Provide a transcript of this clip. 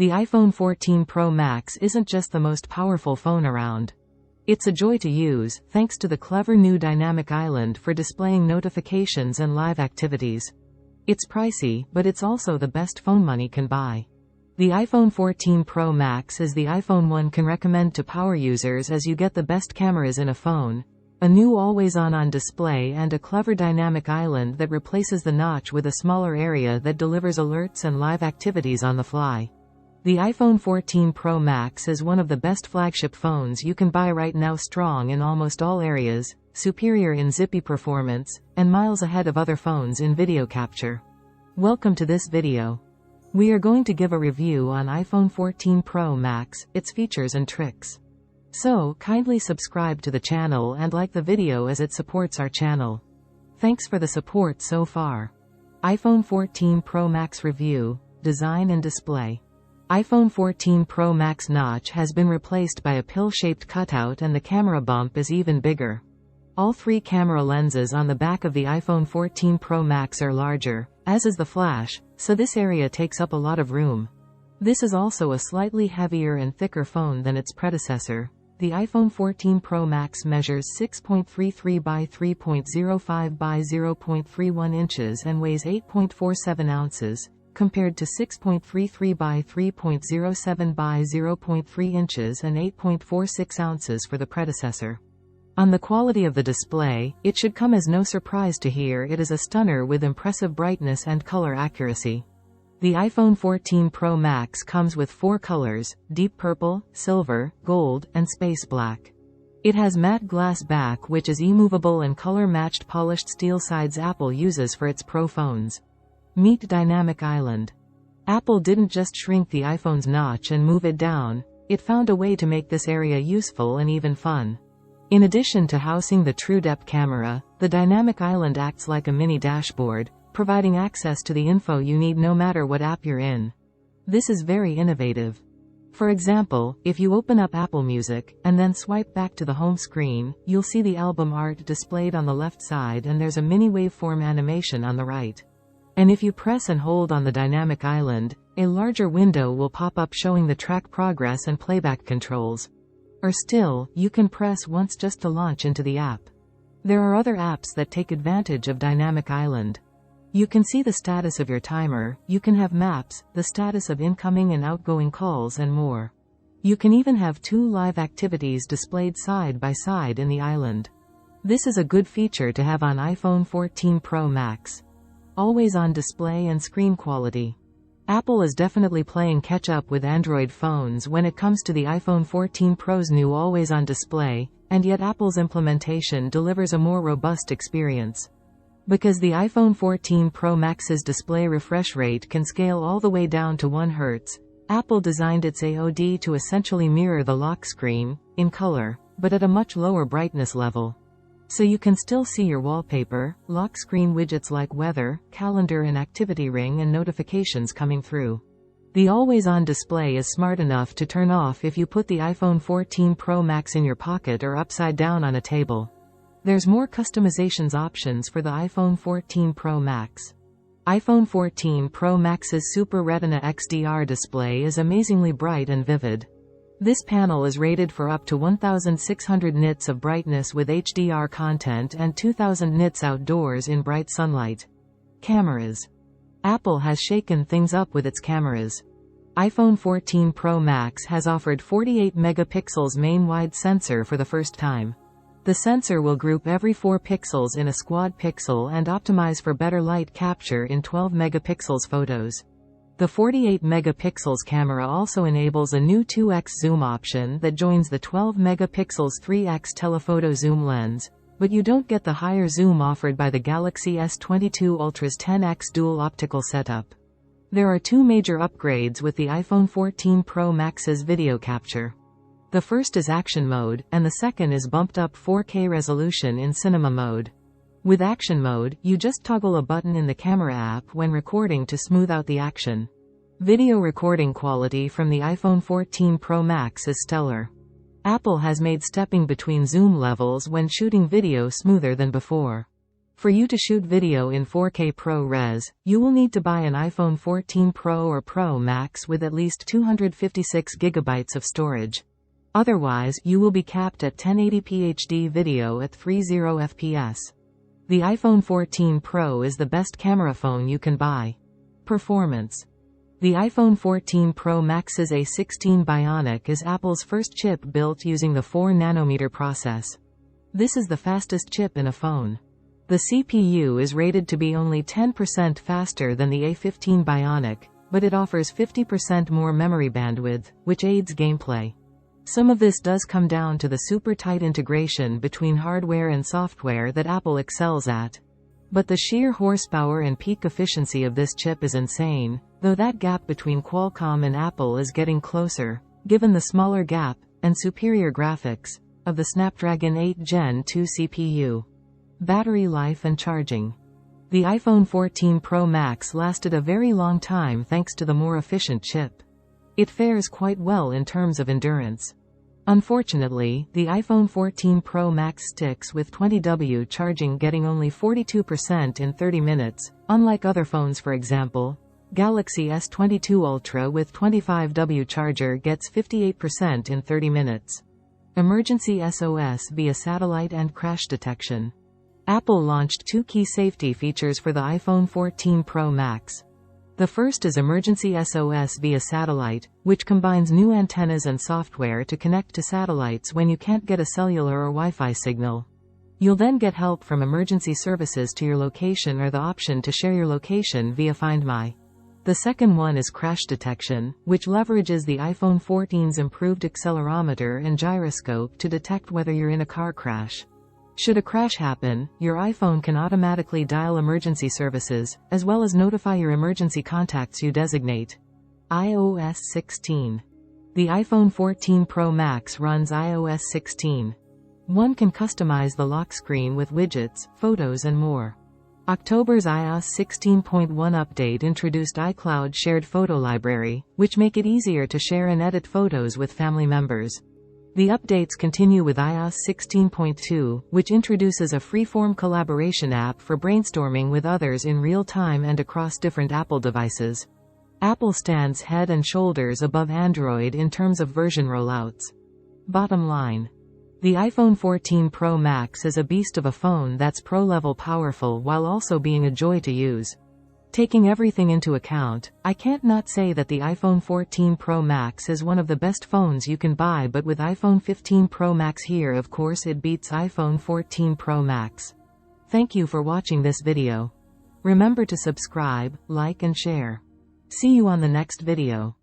The iPhone 14 Pro Max isn't just the most powerful phone around. It's a joy to use, thanks to the clever new dynamic island for displaying notifications and live activities. It's pricey, but it's also the best phone money can buy. The iPhone 14 Pro Max is the iPhone one can recommend to power users as you get the best cameras in a phone, a new always-on display and a clever dynamic island that replaces the notch with a smaller area that delivers alerts and live activities on the fly. The iPhone 14 Pro Max is one of the best flagship phones you can buy right now, strong in almost all areas, superior in zippy performance, and miles ahead of other phones in video capture. Welcome to this video. We are going to give a review on iPhone 14 Pro Max, its features and tricks. So, kindly subscribe to the channel and like the video as it supports our channel. Thanks for the support so far. iPhone 14 Pro Max review, design and display. iPhone 14 Pro Max notch has been replaced by a pill-shaped cutout and the camera bump is even bigger. All three camera lenses on the back of the iPhone 14 Pro Max are larger, as is the flash, so this area takes up a lot of room. This is also a slightly heavier and thicker phone than its predecessor. The iPhone 14 Pro Max measures 6.33 by 3.05 by 0.31 inches and weighs 8.47 ounces. Compared to 6.33 by 3.07 by 0.3 inches and 8.46 ounces for the predecessor. On the quality of the display, it should come as no surprise to hear it is a stunner with impressive brightness and color accuracy. The iPhone 14 Pro Max comes with 4 colors: deep purple, silver, gold, and space black. It has matte glass back which is immovable and color-matched polished steel sides Apple uses for its Pro phones. Meet Dynamic Island. Apple didn't just shrink the iPhone's notch and move it down, it found a way to make this area useful and even fun. In addition to housing the TrueDepth camera, the Dynamic Island acts like a mini dashboard, providing access to the info you need no matter what app you're in. This is very innovative. For example, if you open up Apple Music, and then swipe back to the home screen, you'll see the album art displayed on the left side and there's a mini waveform animation on the right. And if you press and hold on the dynamic island, a larger window will pop up showing the track progress and playback controls. Or still, you can press once just to launch into the app. There are other apps that take advantage of dynamic island. You can see the status of your timer, you can have maps, the status of incoming and outgoing calls and more. You can even have 2 live activities displayed side by side in the island. This is a good feature to have on iPhone 14 Pro Max. Always-on display and screen quality. Apple is definitely playing catch-up with Android phones when it comes to the iPhone 14 Pro's new always-on display, and yet Apple's implementation delivers a more robust experience. Because the iPhone 14 Pro Max's display refresh rate can scale all the way down to 1 Hz, Apple designed its AOD to essentially mirror the lock screen, in color, but at a much lower brightness level. So you can still see your wallpaper, lock screen widgets like weather, calendar and activity ring and notifications coming through. The always-on display is smart enough to turn off if you put the iPhone 14 Pro Max in your pocket or upside down on a table. There's more customizations options for the iPhone 14 Pro Max. iPhone 14 Pro Max's Super Retina XDR display is amazingly bright and vivid. This panel is rated for up to 1600 nits of brightness with HDR content and 2000 nits outdoors in bright sunlight. Cameras. Apple has shaken things up with its cameras. iPhone 14 Pro Max has offered 48 megapixels main wide sensor for the first time. The sensor will group every 4 pixels in a squad pixel and optimize for better light capture in 12 megapixels photos. The 48 megapixels camera also enables a new 2x zoom option that joins the 12 megapixels 3x telephoto zoom lens, but you don't get the higher zoom offered by the Galaxy S22 Ultra's 10x dual optical setup. There are 2 major upgrades with the iPhone 14 Pro Max's video capture. The first is action mode, and the second is bumped up 4K resolution in cinema mode. With action mode, you just toggle a button in the camera app when recording to smooth out the action. Video recording quality from the iPhone 14 Pro Max is stellar. Apple has made stepping between zoom levels when shooting video smoother than before. For you to shoot video in 4K ProRes, you will need to buy an iPhone 14 Pro or Pro Max with at least 256 GB of storage. Otherwise, you will be capped at 1080p HD video at 30 fps. The iPhone 14 Pro is the best camera phone you can buy. Performance. The iPhone 14 Pro Max's A16 Bionic is Apple's first chip built using the 4nm process. This is the fastest chip in a phone. The CPU is rated to be only 10% faster than the A15 Bionic, but it offers 50% more memory bandwidth, which aids gameplay. Some of this does come down to the super tight integration between hardware and software that Apple excels at. But the sheer horsepower and peak efficiency of this chip is insane, though that gap between Qualcomm and Apple is getting closer, given the smaller gap, and superior graphics, of the Snapdragon 8 Gen 2 CPU. Battery life and charging. The iPhone 14 Pro Max lasted a very long time thanks to the more efficient chip. It fares quite well in terms of endurance. Unfortunately, the iPhone 14 Pro Max sticks with 20W charging, getting only 42% in 30 minutes, unlike other phones. For example, Galaxy S22 Ultra with 25W charger gets 58% in 30 minutes. Emergency SOS via satellite and crash detection. Apple launched two key safety features for the iPhone 14 Pro Max. The first is Emergency SOS via satellite, which combines new antennas and software to connect to satellites when you can't get a cellular or Wi-Fi signal. You'll then get help from emergency services to your location or the option to share your location via Find My. The second one is crash detection, which leverages the iPhone 14's improved accelerometer and gyroscope to detect whether you're in a car crash. Should a crash happen, your iPhone can automatically dial emergency services, as well as notify your emergency contacts you designate. iOS 16. The iPhone 14 Pro Max runs iOS 16. One can customize the lock screen with widgets, photos and more. October's iOS 16.1 update introduced iCloud Shared Photo Library, which make it easier to share and edit photos with family members. The updates continue with iOS 16.2, which introduces a free-form collaboration app for brainstorming with others in real time and across different Apple devices. Apple stands head and shoulders above Android in terms of version rollouts. Bottom line. The iPhone 14 Pro Max is a beast of a phone that's pro-level powerful while also being a joy to use. Taking everything into account, I can't not say that the iPhone 14 Pro Max is one of the best phones you can buy, but with iPhone 15 Pro Max here, of course it beats iPhone 14 Pro Max. Thank you for watching this video. Remember to subscribe, like and share. See you on the next video.